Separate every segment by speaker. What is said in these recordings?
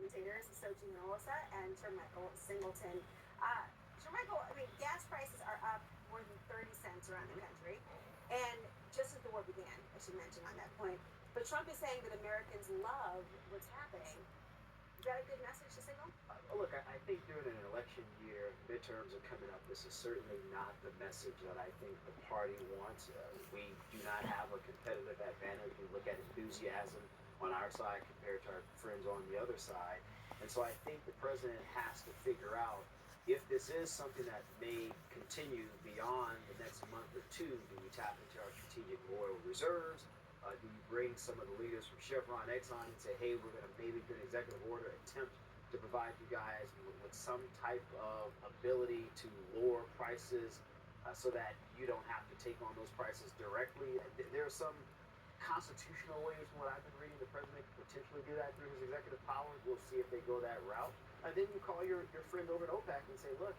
Speaker 1: commentators, Sochi Minosa and Michael Singleton. Uh, Michael, I mean, gas prices are up more than 30 cents around the country, and just as the war began, I should mention on that point. But Trump is saying that Americans love what's happening. Is that a good message to signal?
Speaker 2: Look, I think during an election year, midterms are coming up. This is certainly not the message that I think the party wants. We do not have a competitive advantage. We look at enthusiasm on our side compared to our friends on the other side. And so I think the president has to figure out if this is something that may continue beyond the next month or two. Do we tap into our strategic oil reserves? Do you bring some of the leaders from Chevron, Exxon, and say, hey, we're going to maybe do an executive order attempt to provide you guys with some type of ability to lower prices so that you don't have to take on those prices directly? There are some constitutional ways, from what I've been reading, the president could potentially do that through his executive powers. We'll see if they go that route. Then you call your friend over at OPEC and say, look,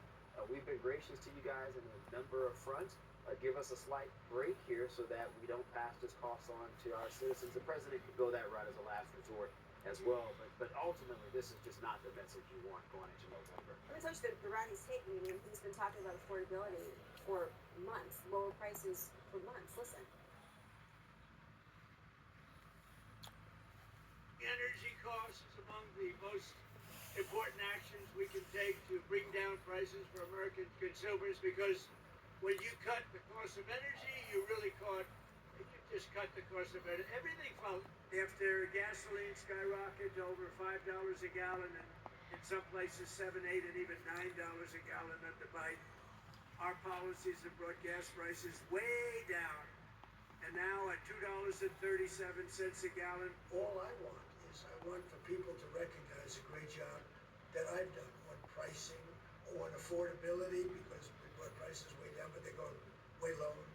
Speaker 2: we've been gracious to you guys in a number of fronts. Give us a slight break here so that we don't pass this cost on to our citizens. The president could go that route as a last resort as well, but ultimately this is just not the message you want going into November.
Speaker 1: Let me touch the route he's taking. I mean, he's been talking about affordability for months, lower prices for months. Listen.
Speaker 3: Energy costs is among the most important actions we can take to bring down prices for American consumers, because when you cut the cost of energy, you just cut the cost of energy. Everything from after gasoline skyrocketed to over $5 a gallon, and in some places $7, $8, and even $9 a gallon under Biden. Our policies have brought gas prices way down, and now at $2.37 a gallon.
Speaker 4: All I want is I want for people to recognize the great job that I've done on pricing, on affordability, because we brought prices way down, but they're going way lower.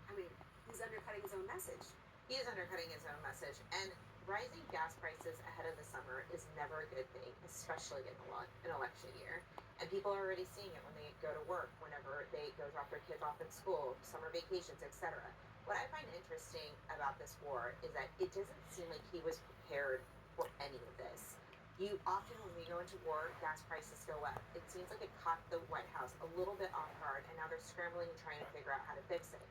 Speaker 1: I mean, he's undercutting his own message.
Speaker 5: He is undercutting his own message. And rising gas prices ahead of the summer is never a good thing, especially in an election year. And people are already seeing it when they go to work, whenever they go drop their kids off at school, summer vacations, etc. What I find interesting about this war is that it doesn't seem like he was prepared for any of this. You often, when we go into war, gas prices go up. It seems like it caught the White House a little bit off guard, and now they're scrambling and trying to figure out how to fix it.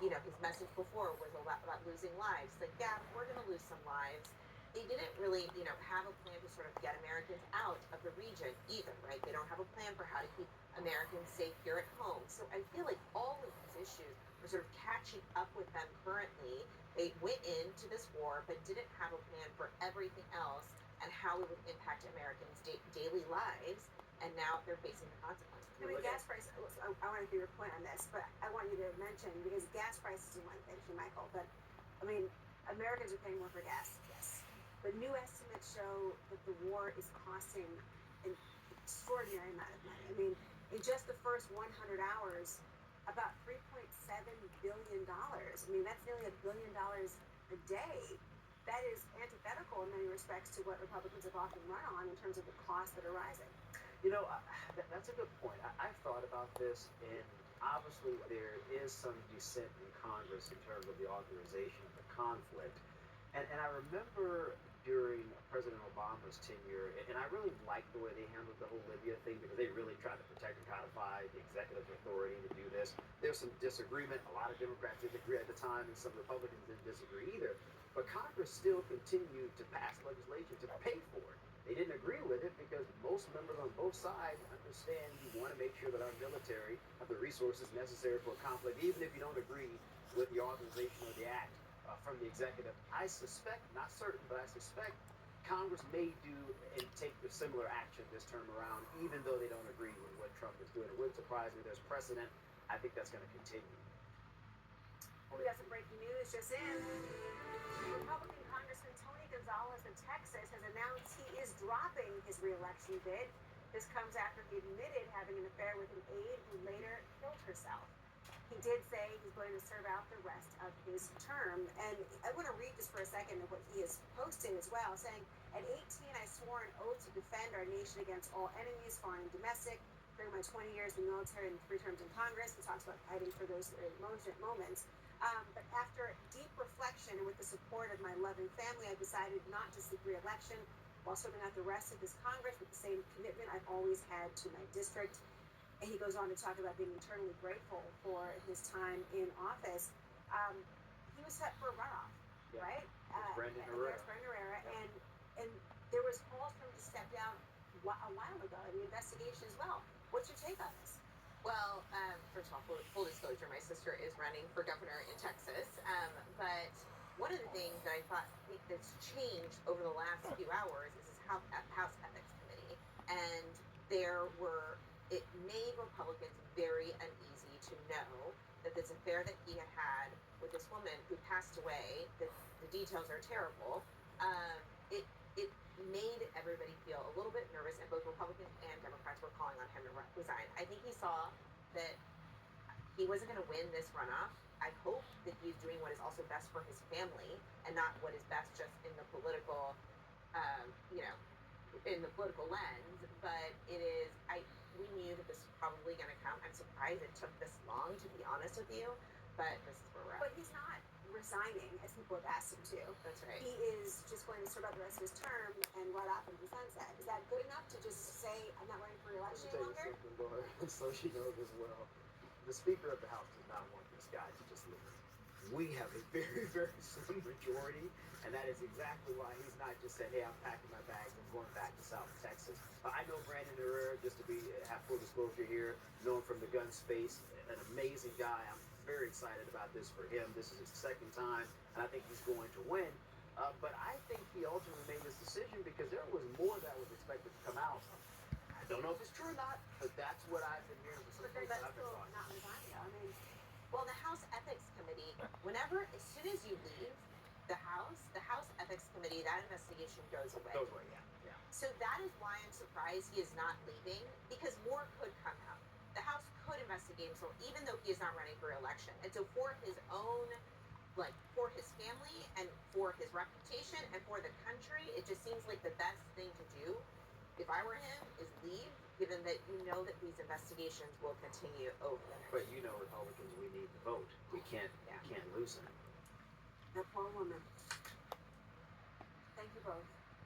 Speaker 5: You know, his message before was about losing lives. Like, yeah, we're going to lose some lives. They didn't really, have a plan to sort of get Americans out of the region either, right? They don't have a plan for how to keep Americans safe here at home. So I feel like all of these issues are sort of catching up with them currently. They went into this war, but didn't have a plan for everything else and how it would impact Americans' daily lives, and now they're facing the consequences.
Speaker 1: I mean, gas prices, I want to hear your point on this, but I want you to mention, because gas prices are one thing, Michael, but, I mean, Americans are paying more for gas, yes. But new estimates show that the war is costing an extraordinary amount of money. I mean, in just the first 100 hours, about $3.7 billion. I mean, that's nearly $1 billion a day. That is antithetical in many respects to what Republicans have often run on in terms of the costs that are rising.
Speaker 2: That's a good point. I've thought about this, and obviously there is some dissent in Congress in terms of the authorization of the conflict. And I remember during President Obama's tenure, and I really liked the way they handled the whole Libya thing, because they really tried to protect and codify the executive authority to do this. There's some disagreement. A lot of Democrats didn't agree at the time, and some Republicans didn't disagree either. But Congress still continued to pass legislation to pay for it. They didn't agree with it because most members on both sides understand you want to make sure that our military have the resources necessary for a conflict, even if you don't agree with the authorization of the act from the executive. I suspect, not certain, but I suspect Congress may do and take the similar action this term around, even though they don't agree with what Trump is doing. It wouldn't surprise me. There's precedent. I think that's going to continue.
Speaker 1: Well, we got some breaking news just in. Republican Congressman Tony Gonzalez of Texas has announced he is dropping his re-election bid. This comes after he admitted having an affair with an aide who later killed herself. He did say he's going to serve out the rest of his term. And I want to read just for a second of what he has posted as well, saying, at 18, I swore an oath to defend our nation against all enemies, foreign and domestic. During my 20 years in the military and 3 terms in Congress, he talks about fighting for those moments. But after deep reflection and with the support of my loving family, I decided not to seek re-election. while serving out the rest of this Congress with the same commitment I've always had to my district. And he goes on to talk about being eternally grateful for his time in office. He was set for a runoff,
Speaker 2: Yeah.
Speaker 1: right?
Speaker 2: Brandon Herrera.
Speaker 1: Brandon Herrera,
Speaker 2: Yeah.
Speaker 1: and there was calls for him to step down a while ago in the investigation as well. What's your take on this?
Speaker 5: Well, first of all, full disclosure, my sister is running for governor in Texas. But one of the things that I think that's changed over the last few hours is this House Ethics Committee. And it made Republicans very uneasy to know that this affair that he had with this woman who passed away, the details are terrible. It made everybody feel a little bit nervous, and both Republicans and Democrats were calling on him to resign. I think he saw that he wasn't going to win this runoff. I hope that he's doing what is also best for his family and not what is best just in the political, in the political lens. But we knew that this was probably going to come. I'm surprised it took this long, to be honest with you, but this is where we're at.
Speaker 1: But he's not resigning, as people have asked him to.
Speaker 5: That's right.
Speaker 1: He is just going to serve out the rest of his term and run off into the sunset. Is that good enough to just say, I'm not running for re-election any
Speaker 2: Let me
Speaker 1: longer?
Speaker 2: tell you something, Laura, so she knows as well. The Speaker of the House does not want this guy to just leave. We have a very, very slim majority, and that is exactly why he's not just saying, hey, I'm packing my bags and going back to South Texas. I know Brandon Herrera, just to have full disclosure here, know him from the gun space, an amazing guy. I'm very excited about this for him. This is his second time, and I think he's going to win. But I think he ultimately made this decision because there was more that was expected to come out. I don't know if it's true or not, but that's what I've been hearing from some
Speaker 1: But
Speaker 2: places
Speaker 1: that's
Speaker 2: I've been
Speaker 1: still
Speaker 2: talking.
Speaker 1: not resigning. I mean,
Speaker 5: Well, the House Ethics Committee, as soon as you leave the House Ethics Committee, that investigation goes away.
Speaker 2: Goes away, yeah.
Speaker 5: So that is why I'm surprised he is not leaving, because more could come out. The House could investigate him, so even though he is not running for election. And so for his own, for his family and for his reputation and for the country, it just seems like the best thing to do, if I were him, is leave, given that you know that these investigations will continue over the next.
Speaker 2: But you know, Republicans, we need the vote. We can't lose them.
Speaker 1: that poor woman. Thank you both.